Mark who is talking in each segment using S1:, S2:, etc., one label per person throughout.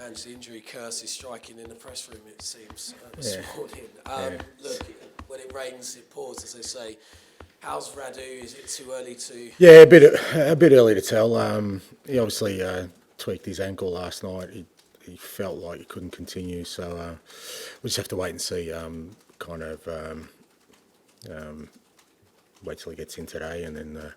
S1: Ange, the injury curse is striking in the press room, it seems, this morning. Look, when it rains, it pours, as they say. How's Radu? Is it too early to...
S2: Yeah, a bit early to tell. He obviously tweaked his ankle last night. He felt like he couldn't continue, so we just have to wait and see. Wait till he gets in today and then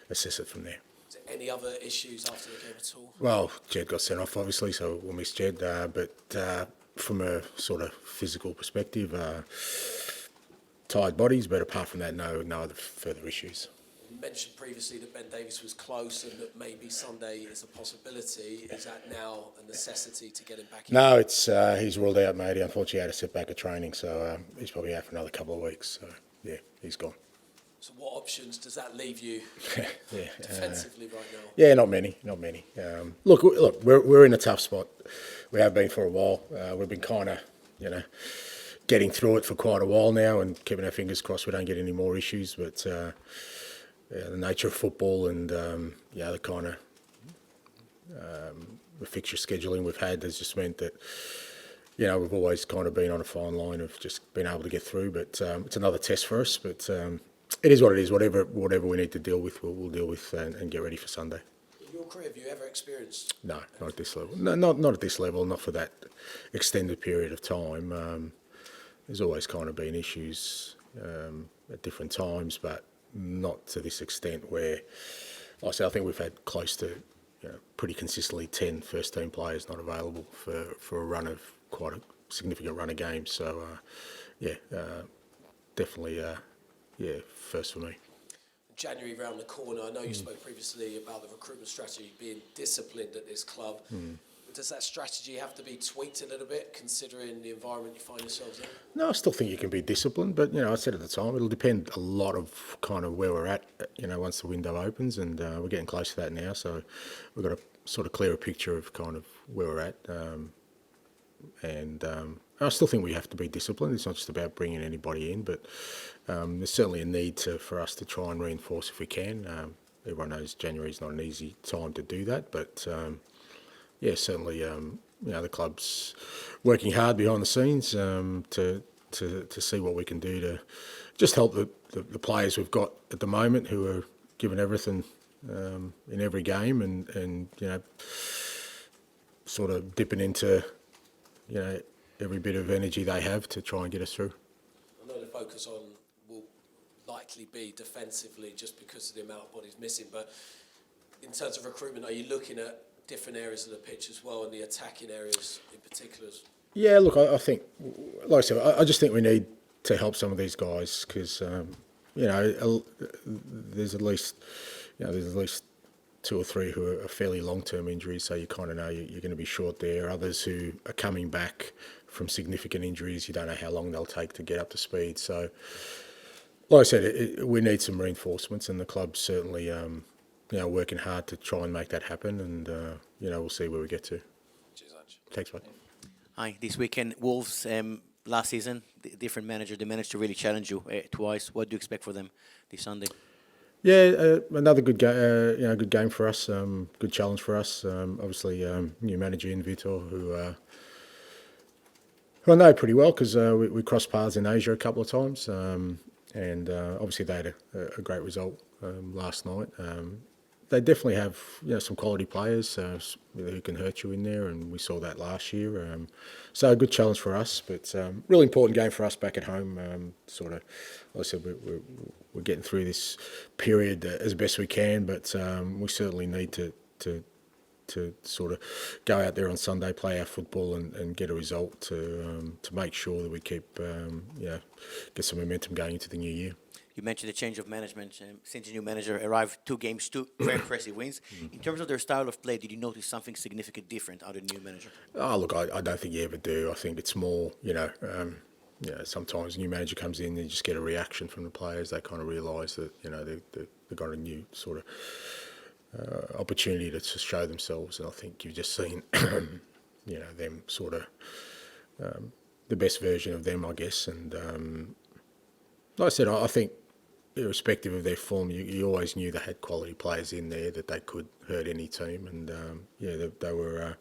S2: assess it from there.
S1: Is there any other issues after the game at all?
S2: Well, Djed got sent off, obviously, so we'll miss Djed. But from a sort of physical perspective, tired bodies. But apart from that, no other further issues.
S1: You mentioned previously that Ben Davies was close and that maybe Sunday is a possibility. Is that now a necessity to get him back in?
S2: No, he's ruled out, mate. He unfortunately had a setback of training, so he's probably out for another couple of weeks. So, yeah, he's gone.
S1: So what options does that leave you defensively right now?
S2: Yeah, not many. Look, we're in a tough spot. We have been for a while. We've been kind of, getting through it for quite a while now and keeping our fingers crossed we don't get any more issues. But the nature of football and the kind of the fixture scheduling we've had has just meant that we've always kind of been on a fine line of just being able to get through. But it's another test for us. But it is what it is. Whatever we need to deal with, we'll deal with and get ready for Sunday.
S1: In your career, have you ever experienced?
S2: No, not at this level. No, not at this level. Not for that extended period of time. There's always kind of been issues at different times, but not to this extent where, like I say, I think we've had close to pretty consistently 10 first-team players not available for a run of quite a significant run of games. So, definitely, first for me.
S1: January round the corner. I know you spoke previously about the recruitment strategy being disciplined at this club. Does that strategy have to be tweaked a little bit, considering the environment you find yourselves in?
S2: No, I still think you can be disciplined, but I said at the time it'll depend a lot of kind of where we're at. Once the window opens, and we're getting close to that now, so we've got a sort of clearer picture of kind of where we're at. I still think we have to be disciplined. It's not just about bringing anybody in, but there's certainly a need for us to try and reinforce if we can. Everyone knows January is not an easy time to do that, but certainly the club's working hard behind the scenes to see what we can do to just help the players we've got at the moment who are giving everything in every game and sort of dipping into every bit of energy they have to try and get us through.
S1: I know the focus will likely be defensively just because of the amount of bodies missing, but in terms of recruitment, are you looking at different areas of the pitch as well, and the attacking areas in particular?
S2: Yeah, look, I think, like I said, I just think we need to help some of these guys because, there's at least 2 or 3 who are fairly long-term injuries, so you kind of know you're going to be short there. Others who are coming back from significant injuries, you don't know how long they'll take to get up to speed. So, like I said, we need some reinforcements, and the club's certainly working hard to try and make that happen, and we'll see where we get to.
S1: Cheers, Ange.
S2: Thanks, mate.
S3: Hi, this weekend, Wolves, last season, different manager, they managed to really challenge you twice. What do you expect for them this Sunday?
S2: Yeah, another good game. Good game for us. Good challenge for us. Obviously, new manager in Vitor, who I know pretty well because we crossed paths in Asia a couple of times, and obviously they had a great result last night. They definitely have some quality players who can hurt you in there, and we saw that last year. So a good challenge for us, but really important game for us back at home. Sort of, like I said, we're getting through this period as best we can, but we certainly need to sort of go out there on Sunday, play our football, and get a result to make sure that we keep get some momentum going into the new year.
S3: You mentioned the change of management. Since the new manager arrived, 2 games, 2 very impressive wins. In terms of their style of play, did you notice something significant different out of the new manager?
S2: Oh, look, I don't think you ever do. I think it's more, sometimes a new manager comes in and you just get a reaction from the players. They kind of realise that, they've got a new sort of opportunity to show themselves. And I think you've just seen, them sort of the best version of them, I guess. And like I said, I think irrespective of their form, you always knew they had quality players in there that they could hurt any team. And they were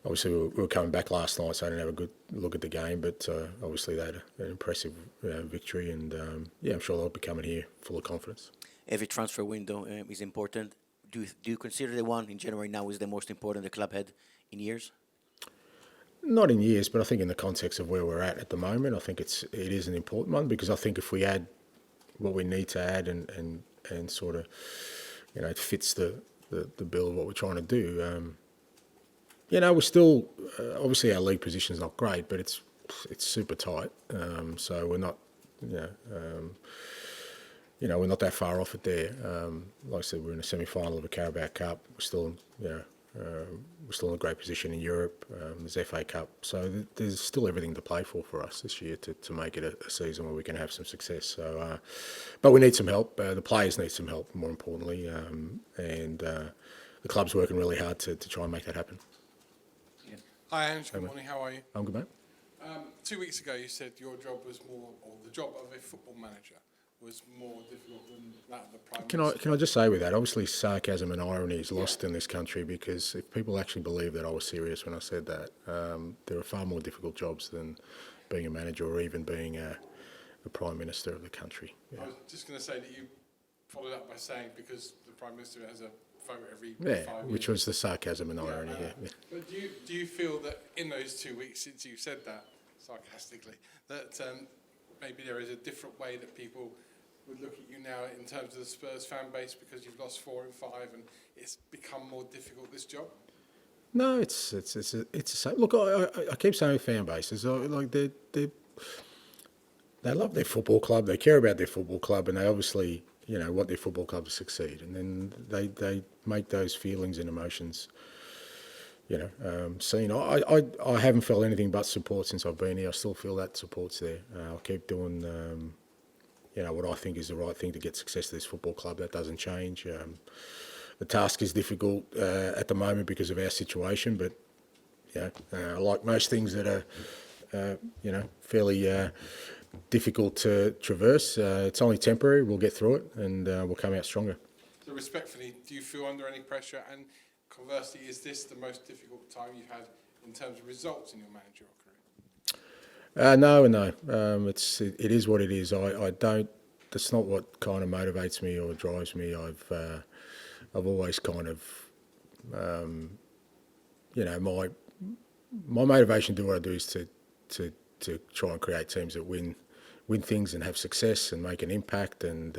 S2: obviously we were coming back last night, so I didn't have a good look at the game. But obviously they had an impressive victory, and I'm sure they'll be coming here full of confidence.
S3: Every transfer window is important. Do you consider the one in January now is the most important the club had in years?
S2: Not in years, but I think in the context of where we're at the moment, I think it is an important one, because I think if we add what we need to add and sort of, it fits the bill of what we're trying to do. We're still obviously our league position is not great, but it's super tight. So we're not, we're not that far off it there. Like I said, we're in a semi-final of a Carabao Cup. We're still, we're still in a great position in Europe. There's FA Cup, so there's still everything to play for us this year to make it a season where we can have some success. So, but we need some help. The players need some help, more importantly, and the club's working really hard to try and make that happen.
S4: Hi, Ange. Good morning. How are you?
S2: I'm good, mate.
S4: 2 weeks ago, you said your job was more, or the job of a football manager was more difficult than that of the Prime Minister.
S2: Can I just say with that, obviously sarcasm and irony is lost in this country, because if people actually believe that I was serious when I said that, there are far more difficult jobs than being a manager or even being the Prime Minister of the country. Yeah.
S4: I was just going to say that you followed up by saying because the Prime Minister has a vote every 5 years.
S2: Which was the sarcasm and irony.
S4: But do you feel that in those 2 weeks since you said that, sarcastically, that maybe there is a different way that people would look at you now in terms of the Spurs fan base, because you've lost 4 in 5 and it's become more difficult, this job?
S2: No, it's the same. Look, I keep saying with fan bases, like they love their football club, they care about their football club, and they obviously want their football club to succeed, and then they make those feelings and emotions seen. I haven't felt anything but support since I've been here. I still feel that support's there. I'll keep doing what I think is the right thing to get success to this football club. That doesn't change. The task is difficult at the moment because of our situation, but like most things that are fairly difficult to traverse, it's only temporary. We'll get through it, and we'll come out stronger.
S4: So respectfully, do you feel under any pressure? And conversely, is this the most difficult time you've had in terms of results in your managerial career?
S2: No. It is what it is. I don't. That's not what kind of motivates me or drives me. I've always kind of, my motivation to do what I do is to try and create teams that win things and have success and make an impact, and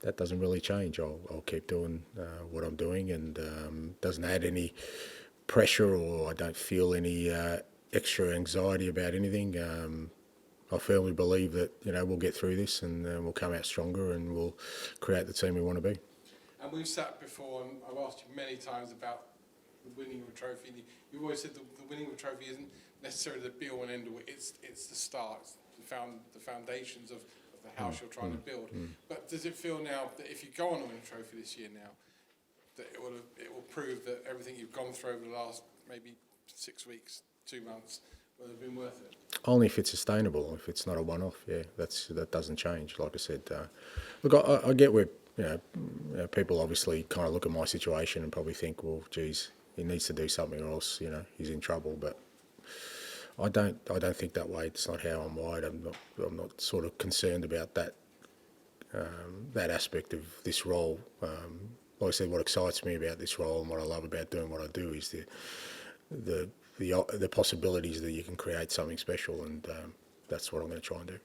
S2: that doesn't really change. I'll keep doing what I'm doing, and doesn't add any pressure, or I don't feel any extra anxiety about anything. I firmly believe that we'll get through this, and we'll come out stronger, and we'll create the team we want to be.
S4: And we've sat before, and I've asked you many times about the winning of a trophy. And you've always said the winning of a trophy isn't necessarily the be-all and end-all. It's the start, the foundations of the house you're trying to build. But does it feel now that if you go on to win a trophy this year now, that it will prove that everything you've gone through over the last maybe 6 weeks, 2 months, will have been worth it?
S2: Only if it's sustainable. If it's not a one-off, that doesn't change. Like I said, look, I get where people obviously kind of look at my situation and probably think, well, geez, he needs to do something or else he's in trouble. But I don't think that way. It's not how I'm wired. I'm not sort of concerned about that that aspect of this role. Like I said, what excites me about this role and what I love about doing what I do is the possibilities that you can create something special, and that's what I'm going to try and do.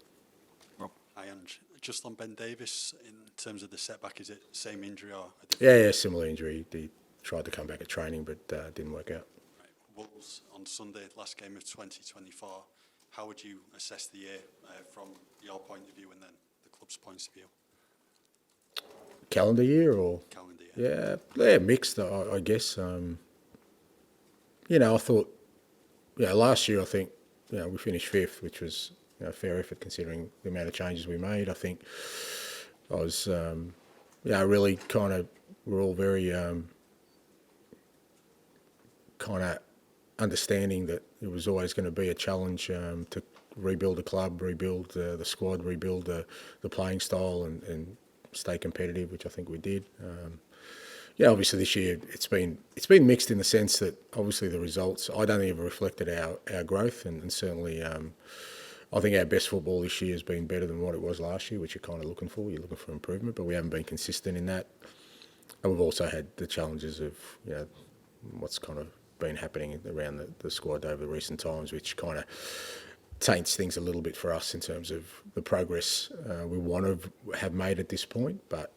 S5: Rob. Hi, Ange. Just on Ben Davies, in terms of the setback, is it same injury or a different?
S2: Yeah, similar injury. He tried to come back at training, but didn't work out.
S5: Right. Wolves on Sunday, last game of 2024. How would you assess the year from your point of view and then the club's point of view?
S2: Calendar year or?
S5: Calendar year.
S2: Yeah, mixed, I guess. I thought, last year I think, we finished fifth, which was a fair effort considering the amount of changes we made. I think I was, really kind of, we're all very kind of understanding that it was always going to be a challenge to rebuild the club, rebuild the squad, rebuild the playing style and stay competitive, which I think we did. yeah, obviously this year it's been mixed in the sense that obviously the results I don't think have reflected our growth, and certainly I think our best football this year has been better than what it was last year, which you're kind of looking for. You're looking for improvement, but we haven't been consistent in that. And we've also had the challenges of what's kind of been happening around the squad over recent times, which kind of taints things a little bit for us in terms of the progress we want to have made at this point. But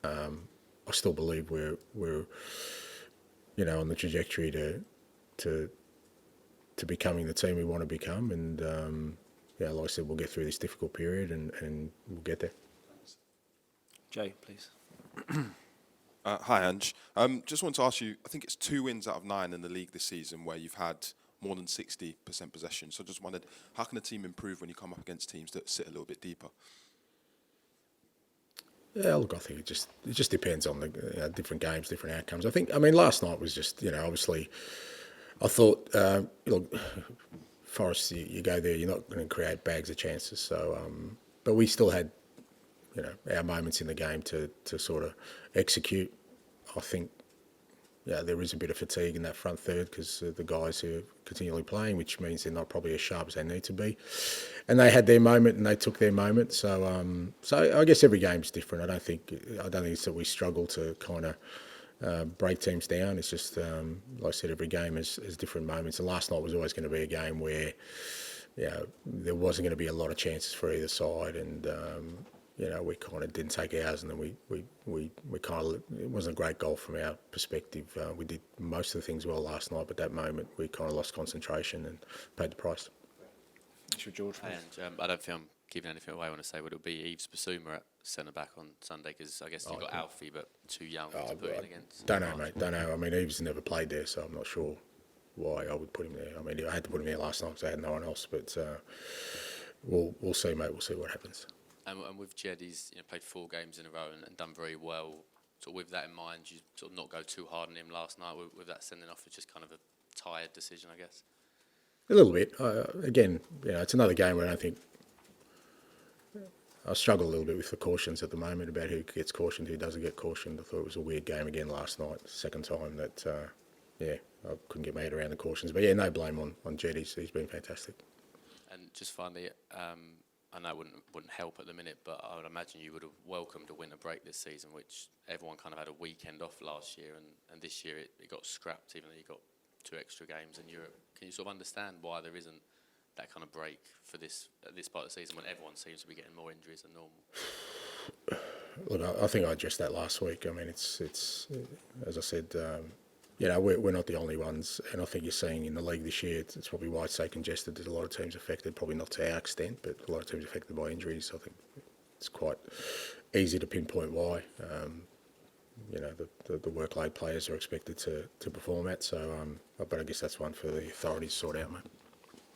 S2: I still believe we're on the trajectory to becoming the team we want to become, and like I said, we'll get through this difficult period and we'll get there.
S6: Jay, please.
S7: Hi, Ange. Just wanted to ask you, I think it's 2 wins out of 9 in the league this season where you've had more than 60% possession. So I just wondered, how can a team improve when you come up against teams that sit a little bit deeper?
S2: Yeah, look, I think it just depends on the different games, different outcomes. I mean, last night was just, obviously, I thought, look, Forest, you go there, you're not going to create bags of chances. So, but we still had, our moments in the game to sort of execute. I think, there is a bit of fatigue in that front third because the guys who are continually playing, which means they're not probably as sharp as they need to be. And they had their moment and they took their moment. So, so I guess every game's different. I don't think it's that we struggle to kind of break teams down. It's just, like I said, every game has different moments. And last night was always going to be a game where, there wasn't going to be a lot of chances for either side, and we kind of didn't take ours, and then we kind of, it wasn't a great goal from our perspective. We did most of the things well last night, but that moment we kind of lost concentration and paid the price.
S6: Sure, George.
S8: And I don't think I'm giving anything away when I say would it be Yves Bissouma at centre back on Sunday, because I guess you've got Alfie, but too young to put in against.
S2: Don't know, mate. Don't know. I mean, Yves never played there, so I'm not sure why I would put him there. I mean, I had to put him there last night because I had no one else. But we'll see, mate. We'll see what happens.
S8: And with Djed, he's played 4 games in a row and done very well. So with that in mind, you sort of not go too hard on him last night with that sending off. It's just kind of a tired decision, I guess.
S2: A little bit. Again, it's another game where I don't think I struggle a little bit with the cautions at the moment about who gets cautioned, who doesn't get cautioned. I thought it was a weird game again last night, second time that, I couldn't get my head around the cautions. But no blame on Djed. He's been fantastic.
S8: And just finally, I know it wouldn't help at the minute, but I would imagine you would have welcomed a winter break this season, which everyone kind of had a weekend off last year, and this year it got scrapped, even though you got 2 extra games in Europe. Can you sort of understand why there isn't that kind of break for this part of the season when everyone seems to be getting more injuries than normal?
S2: Look, I think I addressed that last week. I mean, it's as I said, we're not the only ones, and I think you're seeing in the league this year, it's probably why it's so congested. There's a lot of teams affected, probably not to our extent, but a lot of teams affected by injuries. I think it's quite easy to pinpoint why. The workload players are expected to perform at. So, but I guess that's one for the authorities to sort out, mate.